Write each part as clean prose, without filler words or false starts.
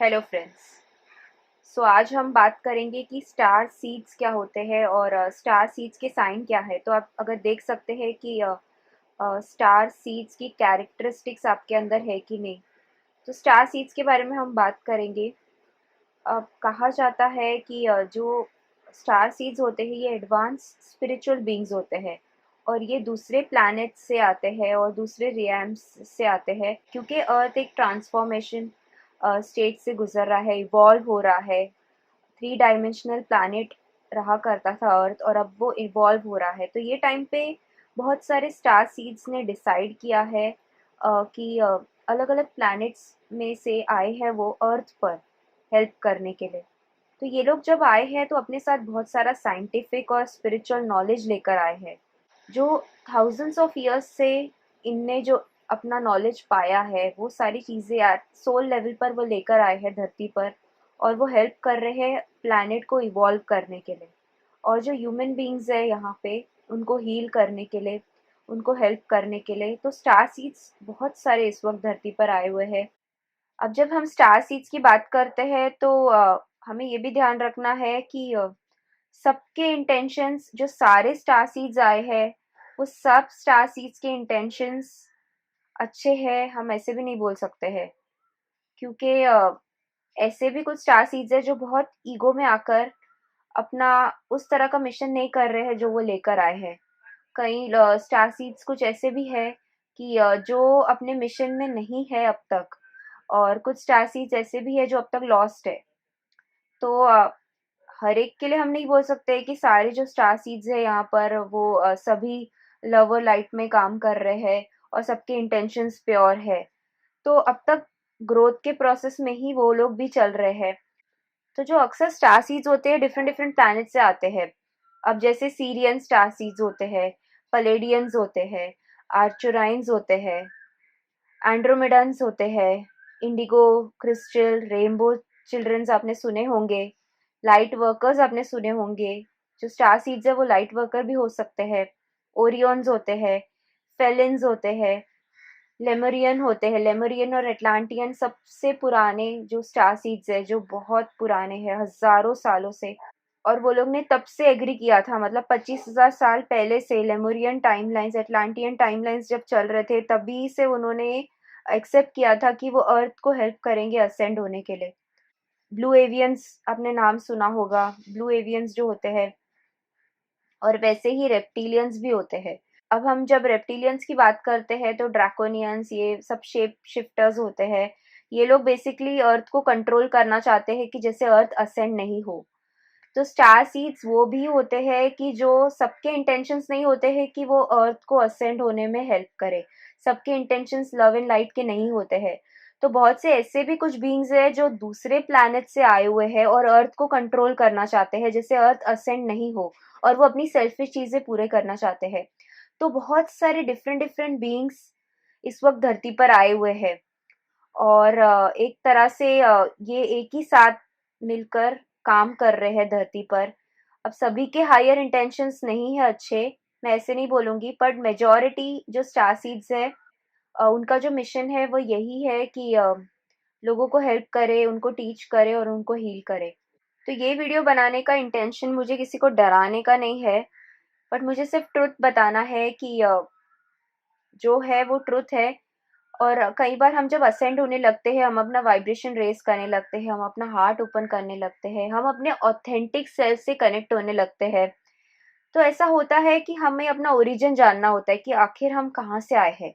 Hello friends. आज हम बात करेंगे कि स्टार सीड्स क्या होते हैं और स्टार सीड्स के साइन क्या है। तो आप अगर देख सकते हैं कि स्टार सीड्स की कैरेक्टरिस्टिक्स आपके अंदर है कि नहीं। तो स्टार सीड्स के बारे में हम बात करेंगे। कहा जाता है कि जो स्टार सीड्स होते हैं ये एडवांस स्पिरिचुअल बीइंग्स होते हैं और ये दूसरे प्लैनेट से आते हैं और दूसरे रियम्स से आते हैं, क्योंकि अर्थ एक ट्रांसफॉर्मेशन स्टेट से गुजर रहा है, इवॉल्व हो रहा है। थ्री डायमेंशनल प्लैनेट रहा करता था अर्थ और अब वो इवॉल्व हो रहा है। तो ये टाइम पे बहुत सारे स्टार सीड्स ने डिसाइड किया है कि अलग अलग प्लैनेट्स में से आए हैं वो अर्थ पर हेल्प करने के लिए। तो ये लोग जब आए हैं तो अपने साथ बहुत सारा साइंटिफिक और स्पिरिचुअल नॉलेज लेकर आए हैं, जो थाउजेंड्स ऑफ ईयर्स से इनने जो अपना नॉलेज पाया है वो सारी चीज़ें एट सोल लेवल पर वो लेकर आए हैं धरती पर। और वो हेल्प कर रहे हैं प्लैनेट को इवॉल्व करने के लिए। और जो ह्यूमन बीइंग्स है यहाँ पे उनको हील करने के लिए, उनको हेल्प करने के लिए, तो स्टार सीड्स बहुत सारे इस वक्त धरती पर आए हुए हैं। अब जब हम स्टार सीड्स की बात करते हैं तो हमें ये भी ध्यान रखना है कि सबके इंटेंशंस, जो सारे स्टार सीड्स आए हैं वो सब स्टार सीड्स के इंटेंशंस अच्छे हैं, हम ऐसे भी नहीं बोल सकते हैं। क्योंकि ऐसे भी कुछ स्टार सीड्स है जो बहुत ईगो में आकर अपना उस तरह का मिशन नहीं कर रहे हैं जो वो लेकर आए हैं। कई स्टार सीड्स कुछ ऐसे भी है कि जो अपने मिशन में नहीं है अब तक, और कुछ स्टार सीड्स ऐसे भी है जो अब तक लॉस्ट है। तो हर एक के लिए हम नहीं बोल सकते कि सारे जो स्टार सीड्स है यहाँ पर वो सभी लव और लाइट में काम कर रहे हैं और सबके इंटेंशंस प्योर है। तो अब तक ग्रोथ के प्रोसेस में ही वो लोग भी चल रहे हैं। तो जो अक्सर स्टार सीड्स होते हैं डिफरेंट डिफरेंट प्लैनेट से आते हैं। अब जैसे सीरियन स्टार सीड्स होते हैं, पलेडियंस होते हैं, आर्चुराइंस होते हैं, एंड्रोमेडन्स होते हैं, इंडिगो, क्रिस्टल, रेनबो चिल्ड्रंस आपने सुने होंगे, लाइट वर्कर्स आपने सुने होंगे। जो स्टार सीड्स है वो लाइट वर्कर भी हो सकते हैं। ओरियंस होते हैं, फेलिन्स होते हैं, लेमुरियन होते हैं। लेमुरियन और एटलांटियन सबसे पुराने जो स्टार सीड्स है, जो बहुत पुराने हैं हजारों सालों से। और वो लोग ने तब से एग्री किया था, मतलब 25,000 साल पहले से लेमुरियन टाइमलाइंस, एटलांटियन टाइमलाइंस जब चल रहे थे तभी से उन्होंने एक्सेप्ट किया था कि वो अर्थ को हेल्प करेंगे असेंड होने के लिए। ब्लू एवियंस आपने नाम सुना होगा, ब्लू एवियंस जो होते हैं। और वैसे ही रेप्टिलियंस भी होते हैं। अब हम जब रेप्टिलियंस की बात करते हैं तो ड्रैकोनियंस, ये सब शेप शिफ्टर्स होते हैं। ये लोग बेसिकली अर्थ को कंट्रोल करना चाहते हैं कि जैसे अर्थ असेंड नहीं हो। तो स्टार सीड्स वो भी होते हैं कि जो सबके इंटेंशंस नहीं होते हैं कि वो अर्थ को असेंड होने में हेल्प करे। सबके इंटेंशंस लव एंड लाइट के नहीं होते हैं। तो बहुत से ऐसे भी कुछ बीइंग्स हैं जो दूसरे प्लैनेट से आए हुए हैं और अर्थ को कंट्रोल करना चाहते हैं जैसे अर्थ असेंड नहीं हो, और वो अपनी सेल्फिश चीजें पूरे करना चाहते हैं। तो बहुत सारे डिफरेंट डिफरेंट बीइंग्स इस वक्त धरती पर आए हुए हैं। और एक तरह से ये एक ही साथ मिलकर काम कर रहे हैं धरती पर। अब सभी के हायर इंटेंशंस नहीं है अच्छे, मैं ऐसे नहीं बोलूंगी, बट मेजॉरिटी जो स्टार सीड्स है उनका जो मिशन है वो यही है कि लोगों को हेल्प करे, उनको टीच करे और उनको हील करे। तो ये वीडियो बनाने का इंटेंशन मुझे किसी को डराने का नहीं है, बट मुझे सिर्फ ट्रुथ बताना है कि जो है वो ट्रुथ है। और कई बार हम जब असेंड होने लगते हैं, हम अपना वाइब्रेशन रेस करने लगते हैं, हम अपना हार्ट ओपन करने लगते हैं, हम अपने ऑथेंटिक सेल्फ से कनेक्ट होने लगते हैं। तो ऐसा होता है कि हमें अपना ओरिजिन जानना होता है कि आखिर हम कहाँ से आए हैं,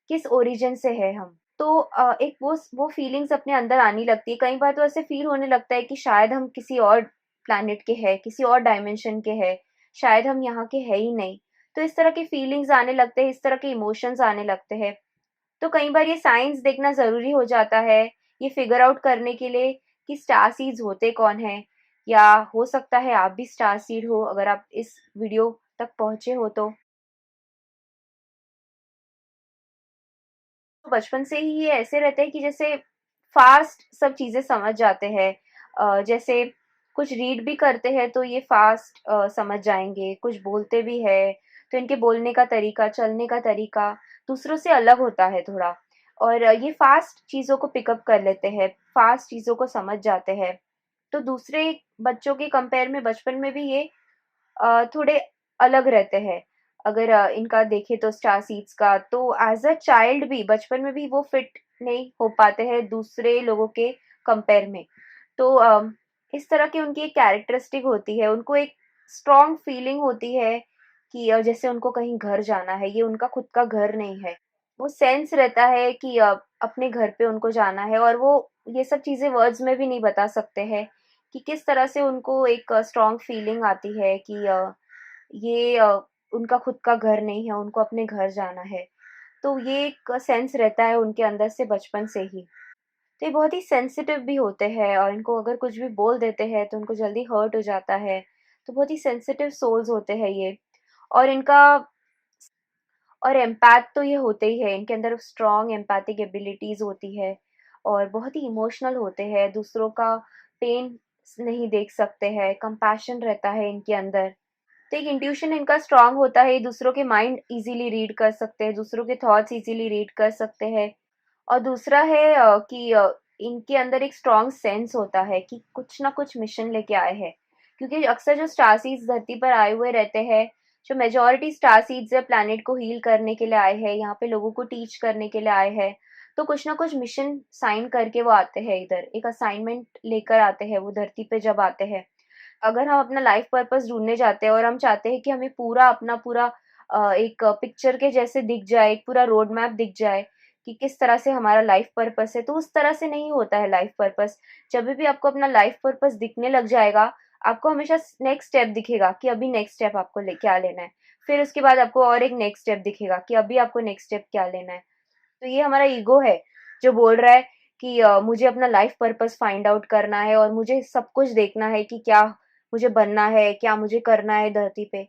किस ओरिजिन से है हम। तो एक वो फीलिंग्स अपने अंदर आने लगती है। कई बार तो ऐसे फील होने लगता है कि शायद हम किसी और प्लैनेट के हैं, किसी और डायमेंशन के हैं, शायद हम यहाँ के हैं ही नहीं। तो इस तरह की फीलिंग्स आने लगते हैं, इस तरह के इमोशंस आने लगते हैं। तो कई बार ये साइंस देखना ज़रूरी हो जाता है, ये फिगर आउट करने के लिए कि स्टार सीड्स होते कौन हैं। या हो सकता है आप भी स्टार सीड हो अगर आप इस वीडियो तक पहुंचे हो तो। बचपन से ही ये ऐसे रहते हैं कि जैसे फास्ट सब चीज़ें समझ जाते हैं। जैसे कुछ रीड भी करते हैं तो ये फास्ट समझ जाएंगे, कुछ बोलते भी है तो इनके बोलने का तरीका, चलने का तरीका दूसरों से अलग होता है थोड़ा। और ये फास्ट चीज़ों को पिकअप कर लेते हैं, फास्ट चीज़ों को समझ जाते हैं। तो दूसरे बच्चों के कंपेयर में बचपन में भी ये थोड़े अलग रहते हैं। अगर इनका देखें तो स्टार सीड्स का, तो एज अ चाइल्ड भी बचपन में भी वो फिट नहीं हो पाते हैं दूसरे लोगों के कंपेयर में। तो इस तरह की उनकी एक कैरेक्टरिस्टिक होती है, उनको एक स्ट्रॉन्ग फीलिंग होती है कि जैसे उनको कहीं घर जाना है, ये उनका खुद का घर नहीं है। वो सेंस रहता है कि अपने घर पे उनको जाना है, और वो ये सब चीज़ें वर्ड्स में भी नहीं बता सकते हैं कि किस तरह से उनको एक स्ट्रॉन्ग फीलिंग आती है कि ये उनका खुद का घर नहीं है, उनको अपने घर जाना है। तो ये एक सेंस रहता है उनके अंदर से बचपन से ही। तो ये बहुत ही सेंसिटिव भी होते हैं, और इनको अगर कुछ भी बोल देते हैं तो उनको जल्दी हर्ट हो जाता है। तो बहुत ही सेंसिटिव सोल्स होते हैं ये। और इनका और एम्पैथ तो ये होते ही है, इनके अंदर स्ट्रॉन्ग एम्पैथिक एबिलिटीज होती है, और बहुत ही इमोशनल होते हैं, दूसरों का पेन नहीं देख सकते हैं, कंपैशन रहता है इनके अंदर। तो एक इंट्यूशन इनका स्ट्रांग होता है, दूसरों के माइंड इजीली रीड कर सकते हैं, दूसरों के थॉट्स इजीली रीड कर सकते हैं। और दूसरा है कि इनके अंदर एक स्ट्रांग सेंस होता है कि कुछ ना कुछ मिशन लेके आए हैं। क्योंकि अक्सर जो स्टार सीड्स धरती पर आए हुए रहते हैं, जो मेजोरिटी स्टार सीड्स है, प्लैनेट को हील करने के लिए आए हैं, यहाँ पे लोगों को टीच करने के लिए आए हैं। तो कुछ ना कुछ मिशन साइन करके वो आते हैं इधर, एक असाइनमेंट लेकर आते हैं वो धरती पे जब आते हैं। अगर हम अपना लाइफ पर्पस ढूंढने जाते हैं और हम चाहते हैं कि हमें पूरा अपना पूरा एक पिक्चर के जैसे दिख जाए, एक पूरा रोड मैप दिख जाए कि किस तरह से हमारा लाइफ पर्पस है, तो उस तरह से नहीं होता है लाइफ पर्पस। जब भी आपको अपना लाइफ पर्पस दिखने लग जाएगा, आपको हमेशा नेक्स्ट स्टेप दिखेगा कि अभी नेक्स्ट स्टेप आपको क्या लेना है। फिर उसके बाद आपको और एक नेक्स्ट स्टेप दिखेगा कि अभी आपको नेक्स्ट स्टेप क्या लेना है। तो ये हमारा ईगो है जो बोल रहा है कि मुझे अपना लाइफ पर्पस फाइंड आउट करना है, और मुझे सब कुछ देखना है कि क्या मुझे बनना है, क्या मुझे करना है धरती पे।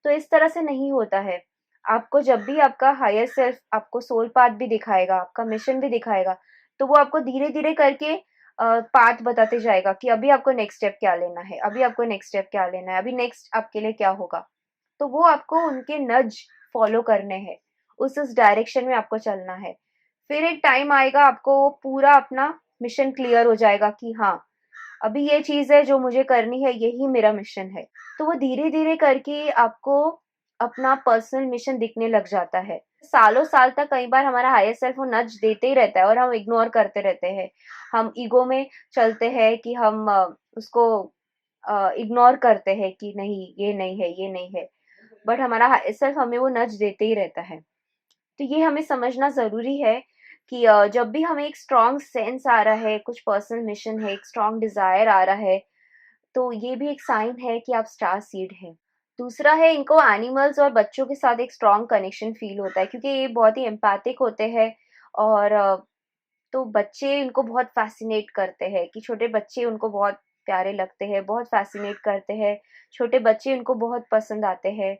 तो इस तरह से नहीं होता है। आपको जब भी आपका हायर सेल्फ आपको सोल पाथ भी दिखाएगा, आपका मिशन भी दिखाएगा, तो वो आपको धीरे धीरे करके पाथ बताते जाएगा कि अभी आपको नेक्स्ट स्टेप क्या लेना है, अभी आपको नेक्स्ट स्टेप क्या लेना है, अभी नेक्स्ट आपके लिए क्या होगा। तो वो आपको उनके नज फॉलो करने हैं, उस डायरेक्शन में आपको चलना है। फिर एक टाइम आएगा, आपको वो पूरा अपना मिशन क्लियर हो जाएगा कि हाँ, अभी ये चीज है जो मुझे करनी है, यही मेरा मिशन है। तो वो धीरे धीरे करके आपको अपना पर्सनल मिशन दिखने लग जाता है। सालों साल तक कई बार हमारा हायर सेल्फ वो नज देते ही रहता है, और हम इग्नोर करते रहते हैं। हम ईगो में चलते हैं कि हम उसको इग्नोर करते हैं कि नहीं, ये नहीं है, ये नहीं है। बट हमारा हायर सेल्फ हमें वो नज देते ही रहता है। तो ये हमें समझना ज़रूरी है कि जब भी हमें एक स्ट्रॉन्ग सेंस आ रहा है, कुछ पर्सनल मिशन है, एक स्ट्रॉन्ग डिज़ायर आ रहा है, तो ये भी एक साइन है कि आप स्टार सीड हैं। दूसरा है, इनको एनिमल्स और बच्चों के साथ एक स्ट्रॉन्ग कनेक्शन फ़ील होता है, क्योंकि ये बहुत ही एम्पैथिक होते हैं। और तो बच्चे इनको बहुत फ़ैसिनेट करते हैं कि छोटे बच्चे उनको बहुत प्यारे लगते हैं, बहुत फ़ैसिनेट करते हैं। छोटे बच्चे उनको बहुत पसंद आते हैं।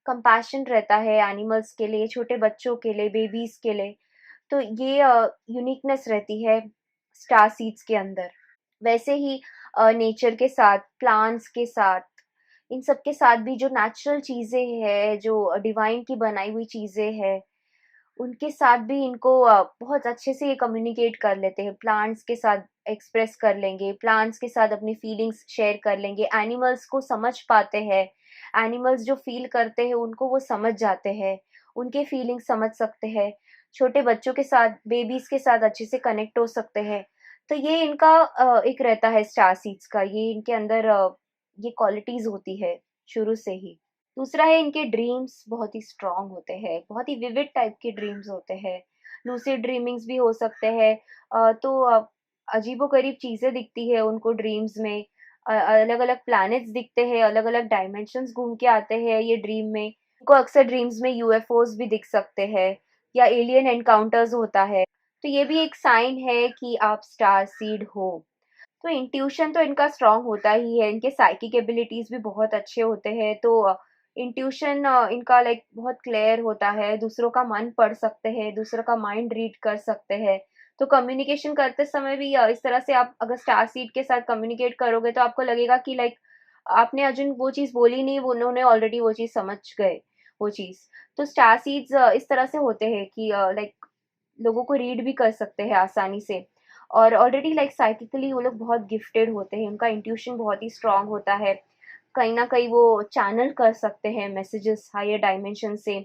कंपैशन रहता है एनिमल्स के लिए, छोटे बच्चों के लिए, बेबीज़ के लिए। तो ये यूनिकनेस रहती है स्टार सीड्स के अंदर। वैसे ही नेचर के साथ, प्लांट्स के साथ, इन सब के साथ भी जो नेचुरल चीज़ें हैं, जो डिवाइन की बनाई हुई चीज़ें हैं, उनके साथ भी इनको बहुत अच्छे से ये कम्युनिकेट कर लेते हैं। प्लांट्स के साथ एक्सप्रेस कर लेंगे, प्लांट्स के साथ अपनी फीलिंग्स शेयर कर लेंगे, एनिमल्स को समझ पाते हैं। एनिमल्स जो फ़ील करते हैं उनको वो समझ जाते हैं, उनके फीलिंग्स समझ सकते हैं। छोटे बच्चों के साथ, बेबीज़ के साथ अच्छे से कनेक्ट हो सकते हैं। तो ये इनका एक रहता है स्टार सीड्स का, ये इनके अंदर ये क्वालिटीज़ होती है शुरू से ही। दूसरा है, इनके ड्रीम्स बहुत ही स्ट्रॉन्ग होते हैं, बहुत ही विविड टाइप के ड्रीम्स होते हैं। लूसिड ड्रीमिंग्स भी हो सकते हैं। तो अजीबो-गरीब चीज़ें दिखती है उनको ड्रीम्स में। अलग-अलग प्लैनेट्स दिखते हैं, अलग-अलग डायमेंशंस घूम के आते हैं ये ड्रीम में। उनको अक्सर ड्रीम्स में यूएफओज़ भी दिख सकते हैं, या एलियन एनकाउंटर्स होता है। तो ये भी एक साइन है कि आप स्टार सीड हो। तो इंट्यूशन तो इनका स्ट्रॉन्ग होता ही है, इनके साइकिक एबिलिटीज़ भी बहुत अच्छे होते हैं। तो इंट्यूशन इनका लाइक बहुत क्लियर होता है, दूसरों का मन पढ़ सकते हैं, दूसरों का माइंड रीड कर सकते हैं। तो कम्युनिकेशन करते समय भी इस तरह से आप अगर स्टार सीड के साथ कम्युनिकेट करोगे, तो आपको लगेगा कि लाइक आपने अर्जुन वो चीज़ बोली नहीं, वो उन्होंने ऑलरेडी वो चीज़ समझ गए, वो चीज़। तो स्टार सीड्स इस तरह से होते हैं कि लाइक लोगों को रीड भी कर सकते हैं आसानी से। और ऑलरेडी लाइक साइकिकली वो लोग बहुत गिफ्टेड होते हैं, उनका इंट्यूशन बहुत ही स्ट्रांग होता है, कहीं ना कहीं वो चैनल कर सकते हैं मैसेजेस हायर डायमेंशन से।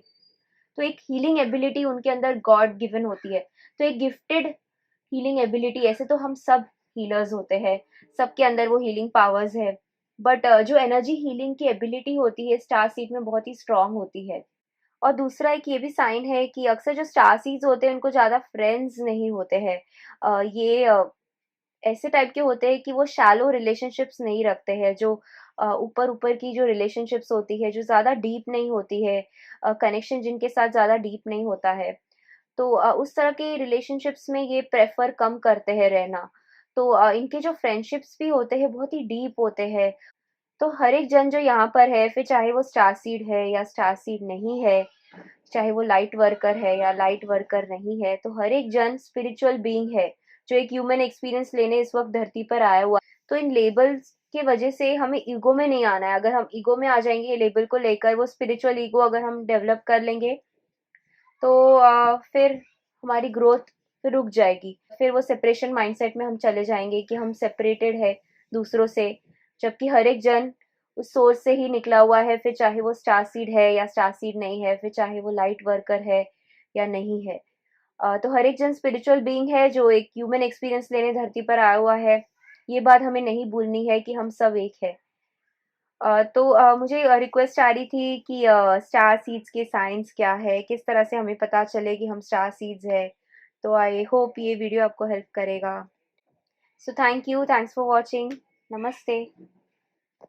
तो एक हीलिंग एबिलिटी उनके अंदर गॉड गिवन होती है। तो एक गिफ्टेड हीलिंग एबिलिटी, ऐसे तो हम सब हीलर्स होते हैं, सबके अंदर वो हीलिंग पावर्स है, बट जो एनर्जी हीलिंग की एबिलिटी होती है स्टार सीड में बहुत ही स्ट्रांग होती है। और दूसरा एक ये भी साइन है कि अक्सर जो स्टार सीड्स होते हैं उनको ज़्यादा फ्रेंड्स नहीं होते हैं। ये ऐसे टाइप के होते हैं कि वो शैलो रिलेशनशिप्स नहीं रखते हैं, जो ऊपर ऊपर की जो रिलेशनशिप्स होती है, जो ज़्यादा डीप नहीं होती है, कनेक्शन जिनके साथ ज़्यादा डीप नहीं होता है। तो उस तरह के रिलेशनशिप्स में ये प्रेफर कम करते हैं रहना। तो इनके जो फ्रेंडशिप्स भी होते हैं बहुत ही डीप होते हैं। तो हर एक जन जो यहाँ पर है, फिर चाहे वो स्टार सीड है या स्टार सीड नहीं है, चाहे वो लाइट वर्कर है या लाइट वर्कर नहीं है, तो हर एक जन स्पिरिचुअल बीइंग है जो एक ह्यूमन एक्सपीरियंस लेने इस वक्त धरती पर आया हुआ। तो इन लेबल्स के वजह से हमें ईगो में नहीं आना है। अगर हम ईगो में आ जाएंगे ये लेबल को लेकर, वो स्पिरिचुअल ईगो अगर हम डेवलप कर लेंगे, तो फिर हमारी ग्रोथ फिर रुक जाएगी। फिर वो सेपरेशन माइंडसेट में हम चले जाएंगे कि हम सेपरेटेड है दूसरों से, जबकि हर एक जन उस सोर्स से ही निकला हुआ है, फिर चाहे वो स्टार सीड है या स्टार सीड नहीं है, फिर चाहे वो लाइट वर्कर है या नहीं है। तो हर एक जन स्पिरिचुअल बीइंग है जो एक ह्यूमन एक्सपीरियंस लेने धरती पर आया हुआ है। ये बात हमें नहीं भूलनी है कि हम सब एक है। तो मुझे रिक्वेस्ट आ रही थी कि स्टार सीड्स के साइंस क्या है, किस तरह से हमें पता चले कि हम स्टार सीड्स है। तो आई होप ये वीडियो आपको हेल्प करेगा। So thank you, thanks for watching. नमस्ते।